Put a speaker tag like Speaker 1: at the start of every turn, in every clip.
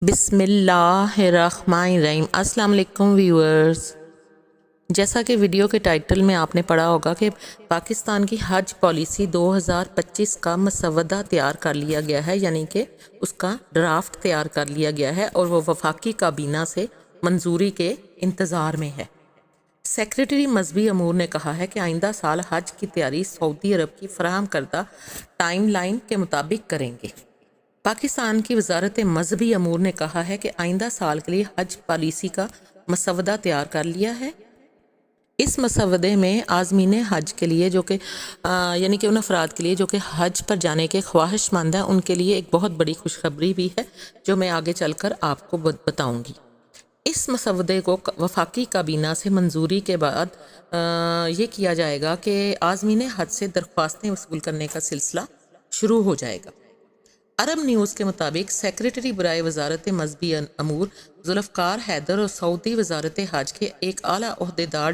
Speaker 1: بسم اللہ الرحمن الرحیم۔ السلام علیکم ویورز، جیسا کہ ویڈیو کے ٹائٹل میں آپ نے پڑھا ہوگا کہ پاکستان کی حج پالیسی 2025 کا مسودہ تیار کر لیا گیا ہے، یعنی کہ اس کا ڈرافٹ تیار کر لیا گیا ہے اور وہ وفاقی کابینہ سے منظوری کے انتظار میں ہے۔ سیکریٹری مذہبی امور نے کہا ہے کہ آئندہ سال حج کی تیاری سعودی عرب کی فراہم کردہ ٹائم لائن کے مطابق کریں گے۔ پاکستان کی وزارت مذہبی امور نے کہا ہے کہ آئندہ سال کے لیے حج پالیسی کا مسودہ تیار کر لیا ہے۔ اس مسودے میں عازمین حج کے لیے یعنی کہ ان افراد کے لیے جو کہ حج پر جانے کے خواہش مند ہیں، ان کے لیے ایک بہت بڑی خوشخبری بھی ہے جو میں آگے چل کر آپ کو بتاؤں گی۔ اس مسودے کو وفاقی کابینہ سے منظوری کے بعد یہ کیا جائے گا کہ عازمین حج سے درخواستیں وصول کرنے کا سلسلہ شروع ہو جائے گا۔ عرب نیوز کے مطابق سیکریٹری برائے وزارت مذہبی امور ذوالفقار حیدر اور سعودی وزارت حج کے ایک اعلیٰ عہدیدار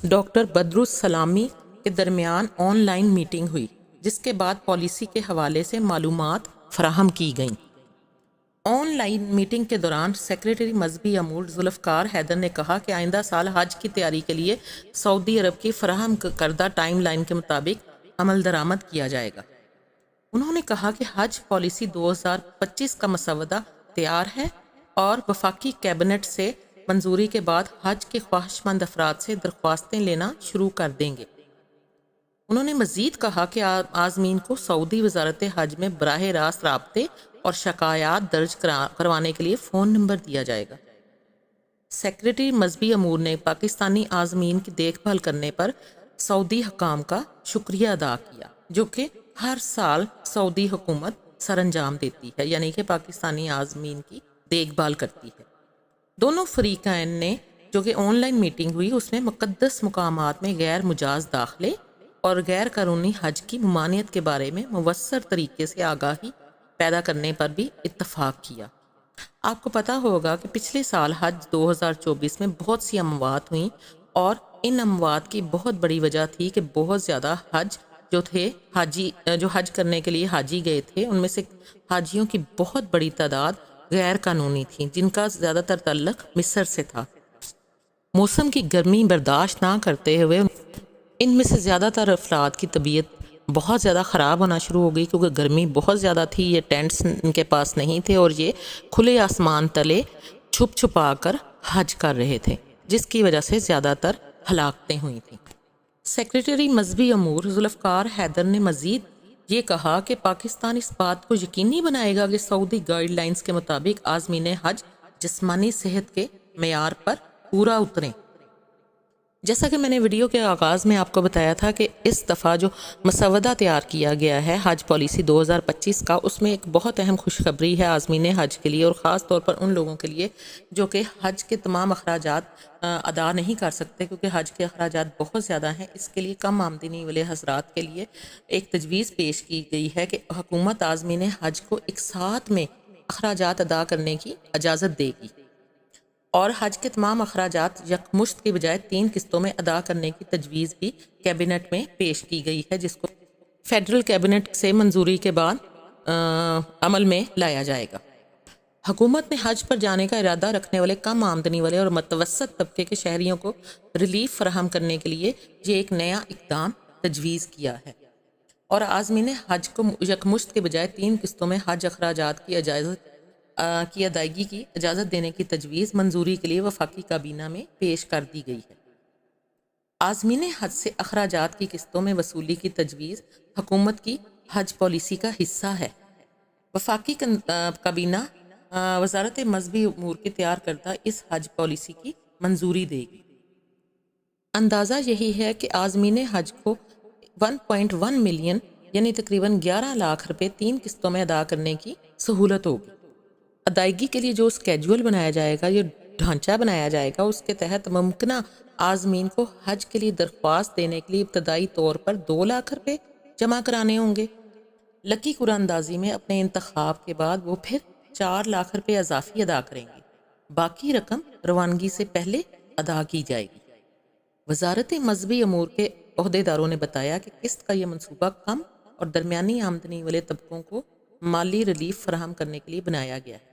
Speaker 1: ڈاکٹر بدرالسلامی کے درمیان آن لائن میٹنگ ہوئی، جس کے بعد پالیسی کے حوالے سے معلومات فراہم کی گئیں۔ آن لائن میٹنگ کے دوران سیکریٹری مذہبی امور ذوالفقار حیدر نے کہا کہ آئندہ سال حج کی تیاری کے لیے سعودی عرب کی فراہم کردہ ٹائم لائن کے مطابق عمل درآمد کیا جائے گا۔ انہوں نے کہا کہ حج پالیسی 2025 کا مسودہ تیار ہے اور وفاقی کیبنٹ سے منظوری کے بعد حج کے خواہش مند افراد سے درخواستیں لینا شروع کر دیں گے۔ انہوں نے مزید کہا کہ عازمین کو سعودی وزارت حج میں براہ راست رابطے اور شکایات درج کروانے کے لیے فون نمبر دیا جائے گا۔ سیکریٹری مذہبی امور نے پاکستانی عازمین کی دیکھ بھال کرنے پر سعودی حکام کا شکریہ ادا کیا، جو کہ ہر سال سعودی حکومت سر انجام دیتی ہے، یعنی کہ پاکستانی عازمین کی دیکھ بھال کرتی ہے۔ دونوں فریقین نے جو کہ آن لائن میٹنگ ہوئی، اس میں مقدس مقامات میں غیر مجاز داخلے اور غیر قانونی حج کی ممانعت کے بارے میں مؤثر طریقے سے آگاہی پیدا کرنے پر بھی اتفاق کیا۔ آپ کو پتہ ہوگا کہ پچھلے سال حج 2024 میں بہت سی اموات ہوئیں اور ان اموات کی بہت بڑی وجہ تھی کہ بہت زیادہ جو حج کرنے کے لیے حاجی گئے تھے، ان میں سے حاجیوں کی بہت بڑی تعداد غیر قانونی تھی، جن کا زیادہ تر تعلق مصر سے تھا۔ موسم کی گرمی برداشت نہ کرتے ہوئے ان میں سے زیادہ تر افراد کی طبیعت بہت زیادہ خراب ہونا شروع ہو گئی، کیونکہ گرمی بہت زیادہ تھی۔ یہ ٹینٹس ان کے پاس نہیں تھے اور یہ کھلے آسمان تلے چھپا کر حج کر رہے تھے، جس کی وجہ سے زیادہ تر ہلاکتیں ہوئی تھیں۔ سیکریٹری مذہبی امور ذوالفقار حیدر نے مزید یہ کہا کہ پاکستان اس بات کو یقینی بنائے گا کہ سعودی گائیڈ لائنز کے مطابق عازمین حج جسمانی صحت کے معیار پر پورا اتریں۔ جیسا کہ میں نے ویڈیو کے آغاز میں آپ کو بتایا تھا کہ اس دفعہ جو مسودہ تیار کیا گیا ہے حج پالیسی 2025 کا، اس میں ایک بہت اہم خوشخبری ہے عازمین حج کے لیے، اور خاص طور پر ان لوگوں کے لیے جو کہ حج کے تمام اخراجات ادا نہیں کر سکتے، کیونکہ حج کے اخراجات بہت زیادہ ہیں۔ اس کے لیے کم آمدنی والے حضرات کے لیے ایک تجویز پیش کی گئی ہے کہ حکومت عازمین حج کو ایک ساتھ میں اخراجات ادا کرنے کی اجازت دے گی اور حج کے تمام اخراجات یکمشت کی بجائے 3 قسطوں میں ادا کرنے کی تجویز بھی کیبنٹ میں پیش کی گئی ہے، جس کو فیڈرل کیبنٹ سے منظوری کے بعد عمل میں لایا جائے گا۔ حکومت نے حج پر جانے کا ارادہ رکھنے والے کم آمدنی والے اور متوسط طبقے کے شہریوں کو ریلیف فراہم کرنے کے لیے یہ ایک نیا اقدام تجویز کیا ہے، اور عازمین حج کو یکمشت کے بجائے 3 قسطوں میں حج اخراجات کی ادائیگی کی اجازت دینے کی تجویز منظوری کے لیے وفاقی کابینہ میں پیش کر دی گئی ہے۔ عازمین حج سے اخراجات کی قسطوں میں وصولی کی تجویز حکومت کی حج پالیسی کا حصہ ہے۔ وفاقی کابینہ وزارت مذہبی امور کی تیار کردہ اس حج پالیسی کی منظوری دے گی۔ اندازہ یہی ہے کہ عازمین حج کو 1.1 ملین یعنی تقریباً 11 لاکھ روپے 3 قسطوں میں ادا کرنے کی سہولت ہوگی۔ ادائیگی کے لیے جو اسکیجول بنایا جائے گا، یہ ڈھانچہ بنایا جائے گا، اس کے تحت ممکنہ عازمین کو حج کے لیے درخواست دینے کے لیے ابتدائی طور پر 2 لاکھ روپے جمع کرانے ہوں گے۔ لکی قرعہ اندازی میں اپنے انتخاب کے بعد وہ پھر 4 لاکھ روپے اضافی ادا کریں گے۔ باقی رقم روانگی سے پہلے ادا کی جائے گی۔ وزارت مذہبی امور کے عہدیداروں نے بتایا کہ قسط کا یہ منصوبہ کم اور درمیانی آمدنی والے طبقوں کو مالی ریلیف فراہم کرنے کے لیے بنایا گیا ہے۔